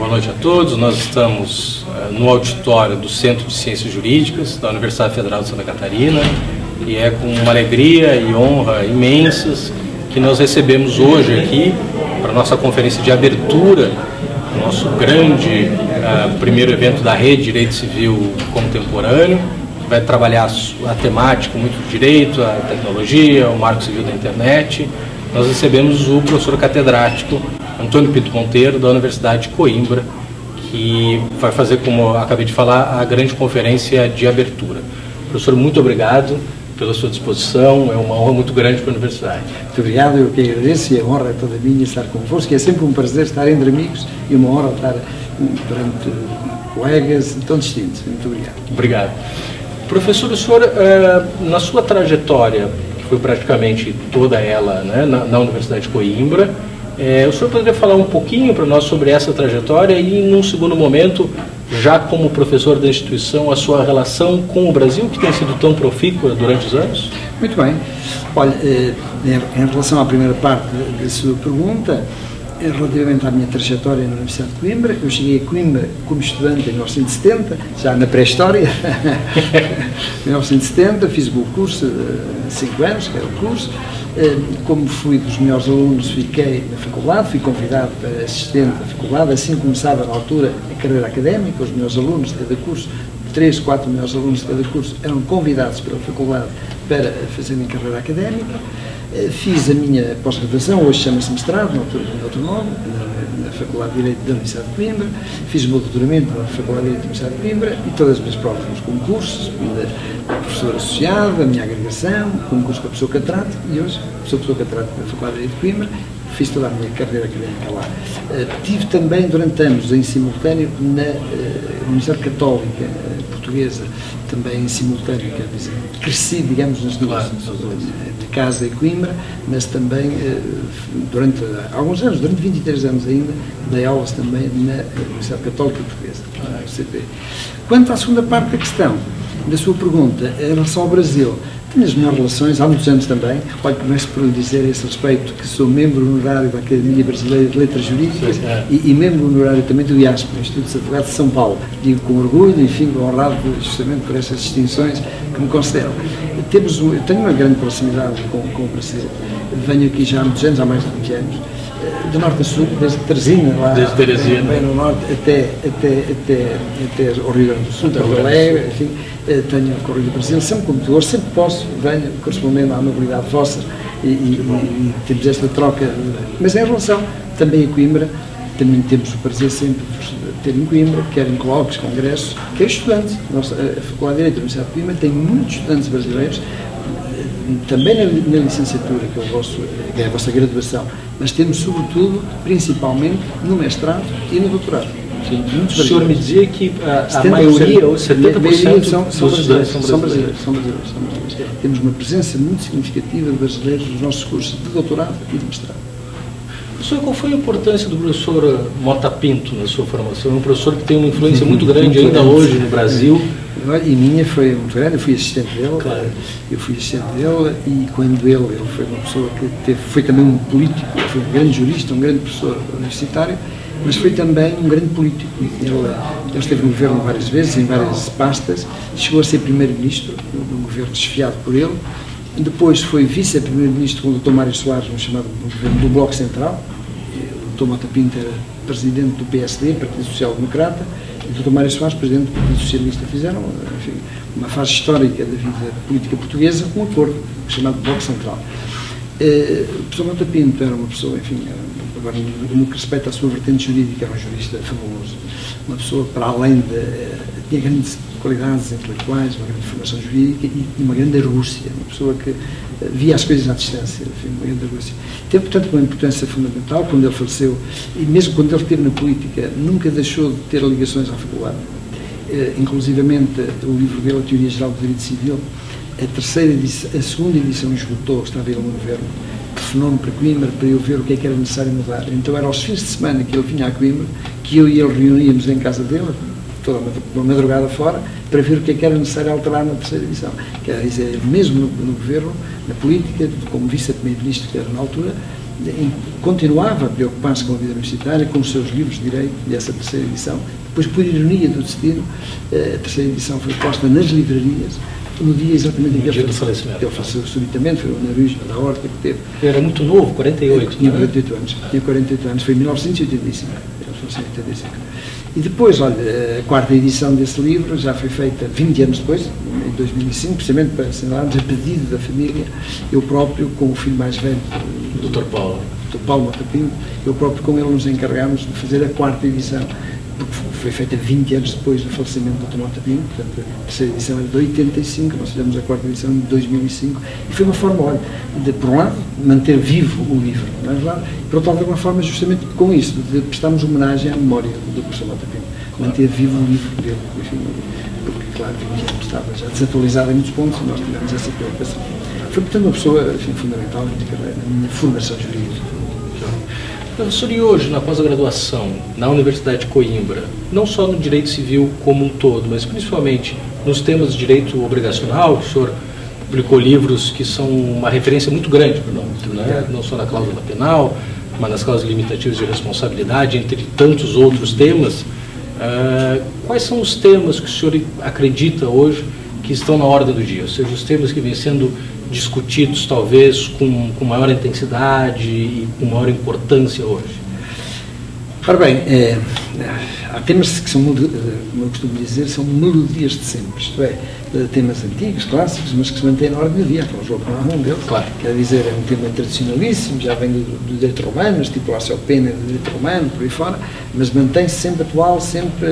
Boa noite a todos. Nós estamos no auditório do Centro de Ciências Jurídicas da Universidade Federal de Santa Catarina e é com uma alegria e honra imensas que nós recebemos hoje aqui para a nossa conferência de abertura, nosso grande primeiro evento da Rede Direito Civil Contemporâneo, que vai trabalhar a temática muito do direito, a tecnologia, o marco civil da internet. Nós recebemos o professor catedrático Antônio Pinto Monteiro, da Universidade de Coimbra, que vai fazer, como eu acabei de falar, a grande conferência de abertura. Professor, muito obrigado pela sua disposição, é uma honra muito grande para a Universidade. Muito obrigado, eu que agradeço, e a honra é toda minha estar convosco, é sempre um prazer estar entre amigos e uma honra estar perante colegas tão distintos. Muito obrigado. Obrigado. Professor, o senhor, na sua trajetória, que foi praticamente toda ela, né, na Universidade de Coimbra, o senhor poderia falar um pouquinho para nós sobre essa trajetória e, num segundo momento, já como professor da instituição, a sua relação com o Brasil, que tem sido tão profícua durante os anos? Muito bem. Olha, em relação à primeira parte da sua pergunta, relativamente à minha trajetória na Universidade de Coimbra, eu cheguei a Coimbra como estudante em 1970, já na pré-história. Em 1970, fiz o meu curso de 5 anos, que era o curso. Como fui dos melhores alunos, fiquei na faculdade, fui convidado para assistente da faculdade, assim começava na altura a carreira académica. Os melhores alunos de cada curso, 3, 4 melhores alunos de cada curso, eram convidados pela faculdade para fazerem carreira académica. Fiz a minha pós-graduação, hoje chama-se mestrado, na altura tinha outro nome, na Faculdade de Direito da Universidade de Coimbra. Fiz o meu doutoramento na Faculdade de Direito da Universidade de Coimbra e todas as minhas provas nos concursos, da professor associado, a minha agregação, concurso para pessoa catrato, e hoje sou pessoa catrato na Faculdade de Direito de Coimbra. Fiz toda a minha carreira académica lá. Tive também durante anos em simultâneo na Universidade Católica Portuguesa, também em simultâneo, quer dizer, cresci, digamos, nas duas, de casa em Coimbra, mas também durante alguns anos, durante 23 anos ainda, dei aulas também na Universidade Católica Portuguesa, UCP. Quanto à segunda parte da questão, da sua pergunta, em relação ao Brasil, tenho as melhores relações, há muitos anos também. Olha, começo por lhe dizer a esse respeito que sou membro honorário da Academia Brasileira de Letras Jurídicas e membro honorário também do IASP, Instituto de Advogados de São Paulo. Digo com orgulho, enfim, honrado justamente por essas distinções que me consideram. Eu tenho uma grande proximidade com o Brasil. Venho aqui já há muitos anos, há mais de 20 anos. De norte a sul, desde Teresina, lá bem no norte, até ao Rio Grande do Sul, Porto Alegre, enfim, tenho corrido o Brasil, sempre como tutor, sempre posso, venho correspondendo à amabilidade vossa e temos esta troca. Mas em relação também a Coimbra, também temos o prazer sempre de ter em Coimbra, quer em colóquios, congressos, quer estudantes. A Faculdade de Direito da Universidade de Coimbra tem muitos estudantes brasileiros, também na licenciatura, que é a vossa graduação, mas temos sobretudo, principalmente, no mestrado e no doutorado. Sim. O senhor me dizia que a maioria, ou 70% são brasileiros. Temos uma presença muito significativa de brasileiros nos nossos cursos de doutorado e de mestrado. Professor, qual foi a importância do professor Mota Pinto na sua formação? É um professor que tem uma influência muito grande ainda hoje no Brasil. E minha foi muito grande, eu fui assistente dele, claro. Eu fui assistente dele e quando ele foi uma pessoa que foi também um político, foi um grande jurista, um grande professor universitário, mas foi também um grande político. Ele esteve no governo várias vezes, em várias pastas, chegou a ser primeiro-ministro do governo desfiado por ele, depois foi vice-primeiro-ministro com o Dr. Mário Soares, no chamado governo do Bloco Central. O Dr. Mota Pinto era presidente do PSD, Partido Social Democrata, e o Dr. Mário Soares, presidente do Partido Socialista. Fizeram, enfim, uma fase histórica da vida política portuguesa com um acordo chamado Bloco Central. O professor Mota Pinto era uma pessoa, enfim, agora no que respeita à sua vertente jurídica, era um jurista fabuloso, uma pessoa para além tinha grandes qualidades intelectuais, uma grande formação jurídica e uma grande argúcia, uma pessoa que via as coisas à distância, enfim, uma grande argúcia. Teve, portanto, uma importância fundamental quando ele faleceu, e mesmo quando ele esteve na política, nunca deixou de ter ligações à faculdade. Inclusivamente, o livro dele, A Teoria Geral do Direito Civil, a segunda edição esgotou, estava ele no governo, telefonou-me para Coimbra para eu ver o que é que era necessário mudar. Então era aos fins de semana que ele vinha a Coimbra, que eu e ele reuníamos em casa dele, toda uma madrugada fora, para ver o que é que era necessário alterar na terceira edição. Quer dizer, mesmo no governo, na política, como vice-primeiro-ministro que era na altura, continuava a preocupar-se com a vida universitária, com os seus livros de direito, e essa terceira edição. Depois, por ironia do destino, a terceira edição foi posta nas livrarias, no dia exatamente em que ele faleceu subitamente, foi uma aneurisma da aorta que teve. Ele era muito novo, 48. Tinha 48 anos, foi em 1985. E depois, olha, a quarta edição desse livro já foi feita 20 anos depois, em 2005, precisamente para assinarmos, a pedido da família, eu próprio, com o filho mais velho, o Dr. Paulo. Dr. Paulo Mota Pinto, eu próprio com ele nos encarregámos de fazer a quarta edição, porque foi feita 20 anos depois do falecimento do Dr. Mota Pinto, portanto, a terceira edição era de 85, nós fizemos a quarta edição em 2005, e foi uma forma, olha, de, por um lado, manter vivo o livro, não é verdade? E por outro lado, de alguma forma, justamente com isso, de prestarmos homenagem à memória do professor Mota Pinto, manter vivo o livro dele, enfim, porque, claro, 20 anos estava já desatualizado em muitos pontos, e nós tivemos essa preocupação. Foi, portanto, uma pessoa, enfim, fundamental na minha formação jurídica. Professor, e hoje, na pós-graduação, na Universidade de Coimbra, não só no direito civil como um todo, mas principalmente nos temas de direito obrigacional, o senhor publicou livros que são uma referência muito grande para nós, né? Não só na cláusula penal, mas nas cláusulas limitativas de responsabilidade, entre tantos outros temas. Quais são os temas que o senhor acredita hoje que estão na ordem do dia? Ou seja, os temas que vêm sendo discutidos talvez com maior intensidade e com maior importância hoje? Ora bem, há temas que são, como eu costumo dizer, são melodias de sempre, isto é, temas antigos, clássicos, mas que se mantêm na ordem do dia. A cláusula penal é um deles, claro. Quer dizer, é um tema tradicionalíssimo, já vem do direito romano, estipular-se pena do direito romano, por aí fora, mas mantém-se sempre atual, sempre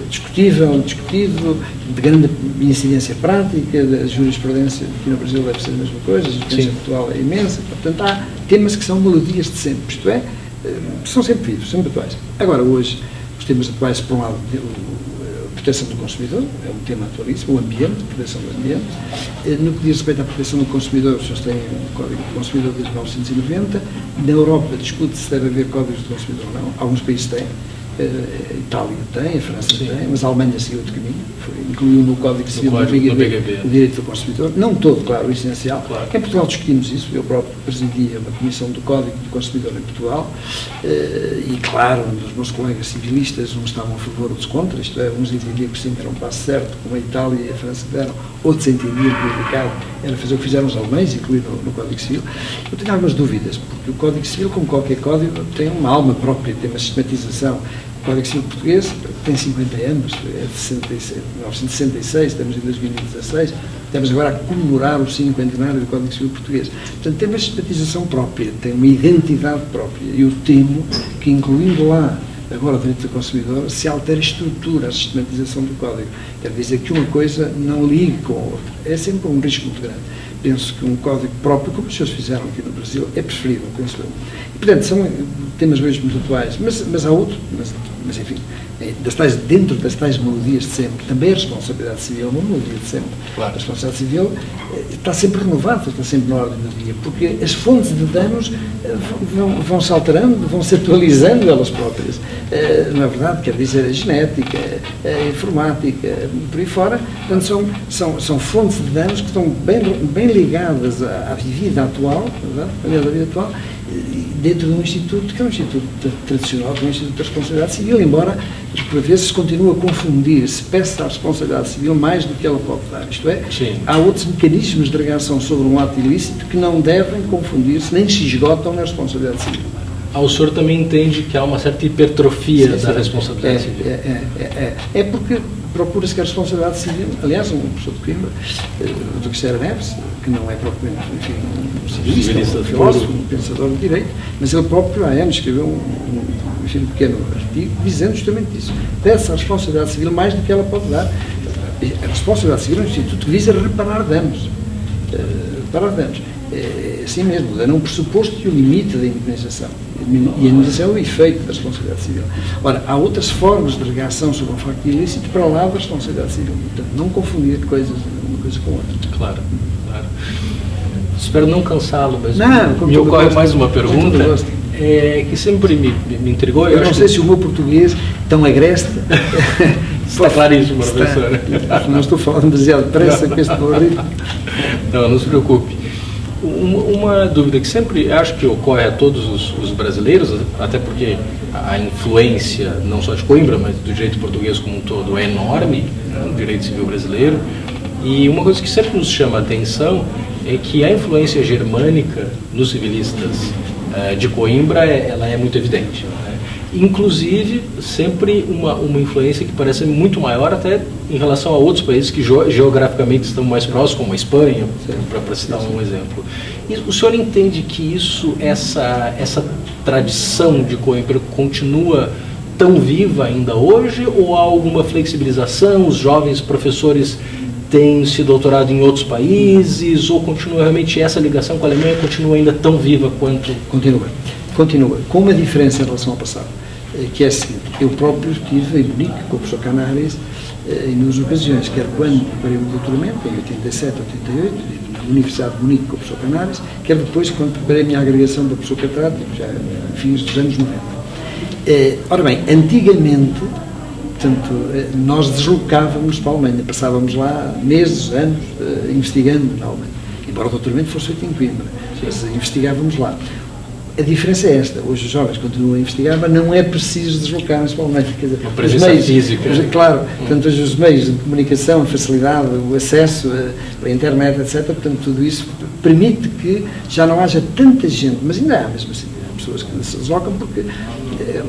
discutível, discutido, de grande incidência prática, a jurisprudência aqui no Brasil deve ser a mesma coisa, a jurisprudência atual é imensa, portanto há temas que são melodias de sempre, isto é, são sempre vivos, sempre atuais. Agora, hoje, os temas atuais, por um lado, a proteção do consumidor, é um tema atualíssimo, o ambiente, a proteção do ambiente. No que diz respeito à proteção do consumidor, os senhores têm o Código do Consumidor desde 1990. Na Europa discute se deve haver códigos do consumidor ou não. Alguns países têm. A Itália tem, a França tem, mas a Alemanha seguiu outro caminho, incluiu no Código Civil do BGB o direito do consumidor, não todo, claro, o essencial. Claro. Em Portugal discutimos isso, eu próprio presidia uma comissão do Código do Consumidor em Portugal, e claro, os meus colegas civilistas, uns estavam a favor, outros contra, isto é, uns entendiam que sim, que era um passo certo, como a Itália e a França deram, outros entendiam que o indicado era fazer o que fizeram os alemães, incluir no Código Civil. Eu tenho algumas dúvidas, porque o Código Civil, como qualquer código, tem uma alma própria, tem uma sistematização. O Código Civil português tem 50 anos, é de 1966, estamos em 2016, estamos agora a comemorar o cinquentenário do Código Civil português. Portanto, tem uma sistematização própria, tem uma identidade própria. E eu temo que, incluindo lá agora o direito do consumidor, se altere a estrutura, a sistematização do Código. Quer dizer que uma coisa não ligue com a outra. É sempre um risco muito grande. Penso que um código próprio, como os senhores fizeram aqui no Brasil, é preferível, penso eu. E, portanto, são temas hoje muito atuais, mas há outro, mas enfim, dentro das tais melodias de sempre, também a responsabilidade civil é uma melodia de sempre. Claro. A responsabilidade civil está sempre renovada, está sempre na ordem do dia, porque as fontes de danos vão se alterando, vão se atualizando elas próprias. Não é verdade? Quer dizer, a genética, a informática, por aí fora, portanto, são fontes de danos que estão bem ligadas à vida atual, aliás, à vida atual, dentro de um instituto que é um instituto tradicional, que é um instituto de responsabilidade civil, embora, por vezes, se continua a confundir, se peça a responsabilidade civil mais do que ela pode dar. Isto é, sim, há outros mecanismos de reação sobre um ato ilícito que não devem confundir-se, nem se esgotam na responsabilidade civil. O senhor também entende que há uma certa hipertrofia da responsabilidade civil? É porque procura-se que a responsabilidade civil, aliás, um professor de Coimbra, o Dr. Cristiano Neves, que não é propriamente, enfim, um civilista, um filósofo, um pensador de direito, mas ele próprio há anos escreveu um pequeno artigo dizendo justamente isso. Peça a responsabilidade civil mais do que ela pode dar. A responsabilidade civil é um instituto que visa reparar danos. Reparar danos. É assim mesmo, dando um pressuposto e o limite da indemnização. E a indemnização é o efeito da responsabilidade civil. Ora, há outras formas de reação sobre um facto ilícito para lá da responsabilidade civil. Portanto, não confundir coisas, uma coisa com outra. Claro, claro. Espero não cansá-lo, mas me ocorre mais uma pergunta que sempre me intrigou. Eu não sei se o meu português tão agreste... Está claríssimo, professor. Não estou falando demasiado depressa com este meu ritmo. Não se preocupe. Uma dúvida que sempre acho que ocorre a todos os brasileiros, até porque a influência não só de Coimbra, mas do direito português como um todo é enorme, né, no direito civil brasileiro, e uma coisa que sempre nos chama a atenção é que a influência germânica nos civilistas de Coimbra ela é muito evidente, né? Inclusive sempre uma influência que parece muito maior até em relação a outros países que geograficamente estão mais próximos, como a Espanha, para citar um exemplo. E o senhor entende que essa tradição de Coimbra continua tão viva ainda hoje, ou há alguma flexibilização? Os jovens professores têm se doutorado em outros países, ou continua realmente essa ligação com a Alemanha continua ainda tão viva quanto... Continua, com uma diferença em relação ao passado, que é a seguinte: eu próprio estive em Munique com o professor Canaris em duas ocasiões, quer quando preparei o doutoramento, em 87, 88, na Universidade de Munique com o professor Canaris, quer depois quando preparei a minha agregação do professor Catrati, já em fins dos anos 90. Ora bem, antigamente, portanto, nós deslocávamos para a Alemanha, passávamos lá meses, anos, investigando na Alemanha, embora o doutoramento fosse feito em Coimbra, mas investigávamos lá. A diferença é esta: hoje os jovens continuam a investigar, mas não é preciso deslocar-se para a Alemanha. Quer dizer, os meios física. Claro, portanto, hoje os meios de comunicação, a facilidade, o acesso à internet, etc., portanto, tudo isso permite que já não haja tanta gente, mas ainda há mesmo assim pessoas que se deslocam, porque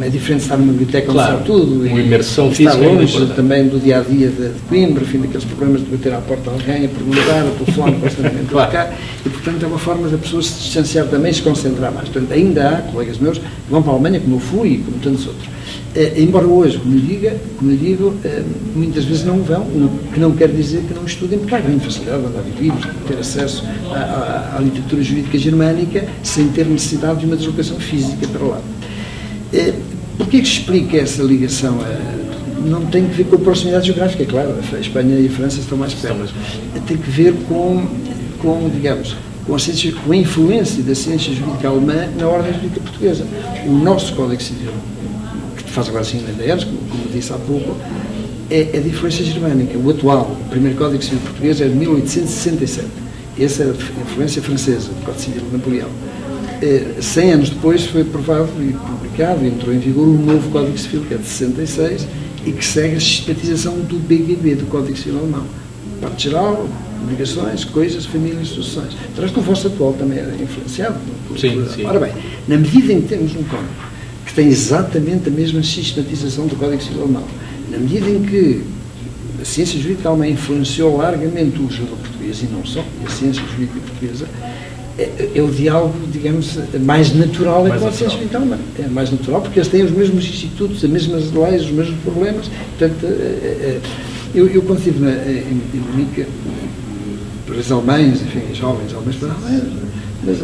é diferente estar numa biblioteca onde está tudo, uma imersão física, está longe também do dia-a-dia de Coimbra, enfim, daqueles problemas de bater à porta a alguém, a perguntar, o telefone constantemente a tocar, e portanto é uma forma da pessoa se distanciar também e se concentrar mais. Portanto, ainda há colegas meus que vão para a Alemanha, como eu fui e como tantos outros. Embora hoje, como eu digo, muitas vezes não vão, o que não quer dizer que não estudem, porque há grande facilidade de andar em livros, de ter acesso à literatura jurídica germânica sem ter necessidade de uma deslocação física para lá. Porquê que explica essa ligação? Não tem que ver com a proximidade geográfica, é claro, a Espanha e a França estão mais perto. Tem que ver digamos, com a influência da ciência jurídica alemã na ordem jurídica portuguesa. O nosso Código Civil, que faz agora 50 anos, como disse há pouco, é de influência germânica. O atual, o primeiro Código Civil português é de 1867. Essa era a influência francesa, do Código Civil de Napoleão. 100 anos depois foi aprovado e publicado e entrou em vigor o novo Código Civil, que é de 66, e que segue a sistematização do BGB, do Código Civil alemão. Parte geral, obrigações, coisas, famílias, sucessões. De resto, o vosso atual também é influenciado. Sim. Ora bem, na medida em que temos um código que tem exatamente a mesma sistematização do Código Civil alemão, na medida em que a ciência jurídica alemã influenciou largamente o judô português, e não só, a ciência jurídica portuguesa, é o diálogo, digamos, mais natural com a ciência jurídica alemã. É mais natural porque eles têm os mesmos institutos, as mesmas leis, os mesmos problemas. Portanto, eu quando estive em Munique, para os alemães, enfim, jovens alemães, mas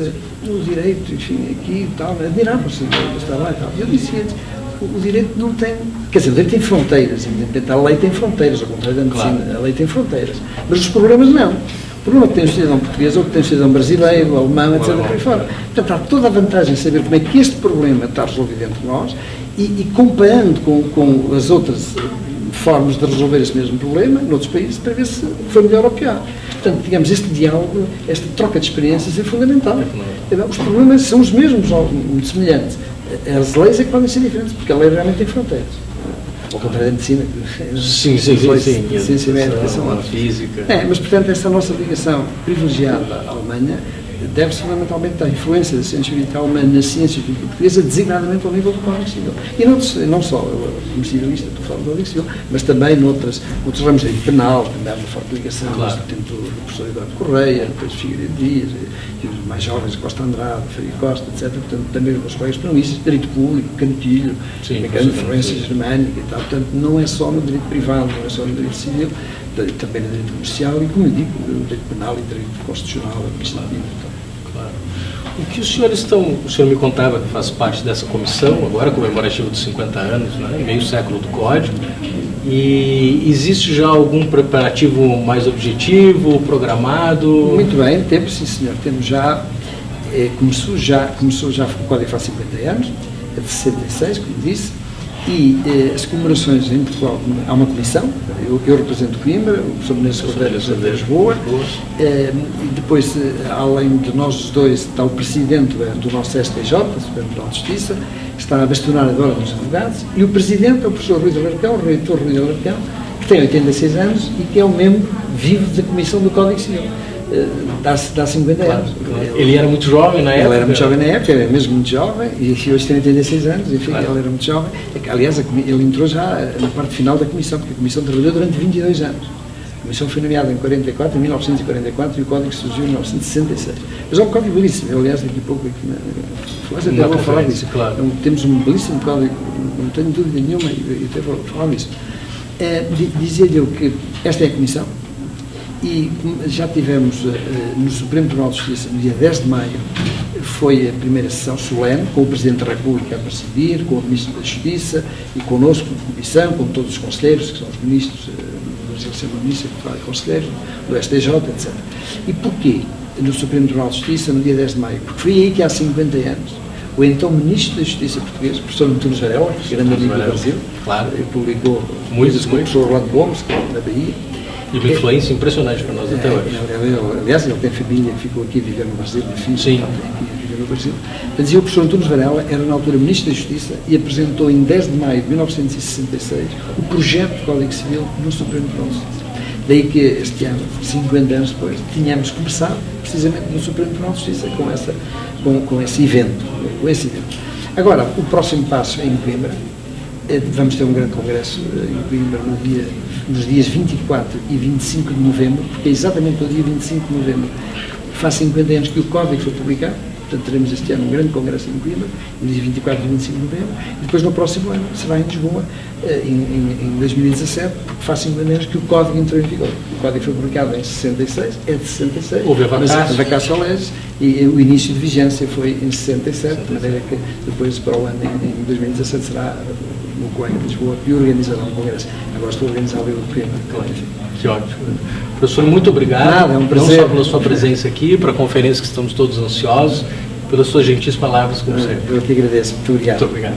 o direito, enfim, aqui e tal, admiravam-se de estar lá e tal. Eu dizia-lhes, o direito não tem... Quer dizer, o direito tem fronteiras, evidentemente, a lei tem fronteiras, ao contrário da medicina, claro. A lei tem fronteiras, mas os problemas não. O problema que tem o cidadão português, ou que tem o cidadão brasileiro, alemão, etc., por aí fora. Portanto, há toda a vantagem em saber como é que este problema está resolvido entre nós e comparando com as outras formas de resolver esse mesmo problema, noutros países, para ver se foi melhor ou pior. Portanto, digamos, este diálogo, esta troca de experiências é fundamental. Os problemas são os mesmos, muito semelhantes. As leis é que podem ser diferentes, porque a lei realmente tem fronteiras. Ao contrário da medicina. Sim. Ciência médica, educação física. Mas, portanto, essa nossa ligação privilegiada à Alemanha deve-se fundamentalmente à influência da ciência jurídica alemã na ciência jurídica portuguesa, designadamente ao nível do Código Civil. E não só, eu, como civilista, estou a falar do Código Civil, mas também noutros ramos de direito penal, também há uma forte ligação, claro. Do professor Eduardo Correia, depois Figueiredo Dias, e os mais jovens, Costa Andrade, Faria Costa, etc. Portanto, também os meus colegas penalistas, direito público, Cantilho, a influência germânica e tal. Portanto, não é só no direito privado, não é só no direito civil, também no direito comercial e, como eu digo, no direito penal e direito constitucional, administrativo e tal. O que os senhores o senhor me contava que faz parte dessa comissão, agora comemorativa dos 50 anos, né, meio século do Código, e existe já algum preparativo mais objetivo, programado? Muito bem, temos, sim senhor, temos já, começou já, o Código faz 50 anos, é de 66, como disse, E as comemorações em Portugal, há uma comissão, eu represento Coimbra, o professor Menezes Cordeiro representa Lisboa, e depois, além de nós os dois, está o presidente do nosso STJ, Supremo Tribunal de Justiça, que está a bastonar agora dos advogados, e o presidente é o professor Rui de Alarcão, o reitor Rui de Alarcão, que tem 86 anos e que é o membro vivo da Comissão do Código Civil. Dá 50 anos. Ele era muito jovem na época? Ele era muito jovem na época, era mesmo muito jovem, e hoje tem 86 anos, enfim, ele era muito jovem. Aliás, ele entrou já na parte final da Comissão, porque a Comissão trabalhou durante 22 anos. A Comissão foi nomeada em 1944, e o Código surgiu em 1966. Mas é um código belíssimo, aliás, daqui a pouco, aqui até vou falar disso. Claro. Então, temos um belíssimo código, não tenho dúvida nenhuma, e até vou falar disso. Dizia-lhe eu que esta é a Comissão, e já tivemos no Supremo Tribunal de Justiça, no dia 10 de maio, foi a primeira sessão solene, com o Presidente da República a presidir, com o Ministro da Justiça e connosco, com a Comissão, com todos os conselheiros, que são os ministros, ministro e conselheiros, do STJ, etc. E porquê no Supremo Tribunal de Justiça, no dia 10 de maio? Porque foi aí que há 50 anos, o então Ministro da Justiça português, o professor Antunes Varela, grande amigo do Brasil, claro, publicou coisas com o professor Orlando Gomes, que é na Bahia, e uma influência impressionante para nós até hoje. Aliás, ele tem família que ficou aqui a viver no Brasil, filho, sim, aqui a viver no Brasil. Dizia o professor Antunes Varela, era na altura Ministro da Justiça e apresentou em 10 de maio de 1966 o projeto de Código Civil no Supremo Tribunal de Justiça. Daí que este ano, 50 anos depois, tínhamos começado precisamente no Supremo Tribunal de Justiça com esse evento. Agora, o próximo passo é em Coimbra. Vamos ter um grande congresso em Coimbra nos dias 24 e 25 de novembro, porque é exatamente no dia 25 de novembro faz 50 anos que o Código foi publicado. Portanto, teremos este ano um grande congresso em Coimbra, no dia 24 e 25 de novembro, e depois no próximo ano será em Lisboa, em 2017, porque faz 50 anos que o Código entrou em vigor. O Código foi publicado em 66, é de 66, houve mas a vacácio legis, e o início de vigência foi em 67, de maneira que depois, para o ano, em 2017, será no Colega de Lisboa que organizará um congresso. Agora estou a organizar o Coimbra. Claro. Que ótimo. Professor, muito obrigado. Nada, é um prazer. Não só pela sua presença aqui, para a conferência que estamos todos ansiosos, pelas suas gentis palavras, como sempre. Eu que agradeço. Muito obrigado. Muito obrigado.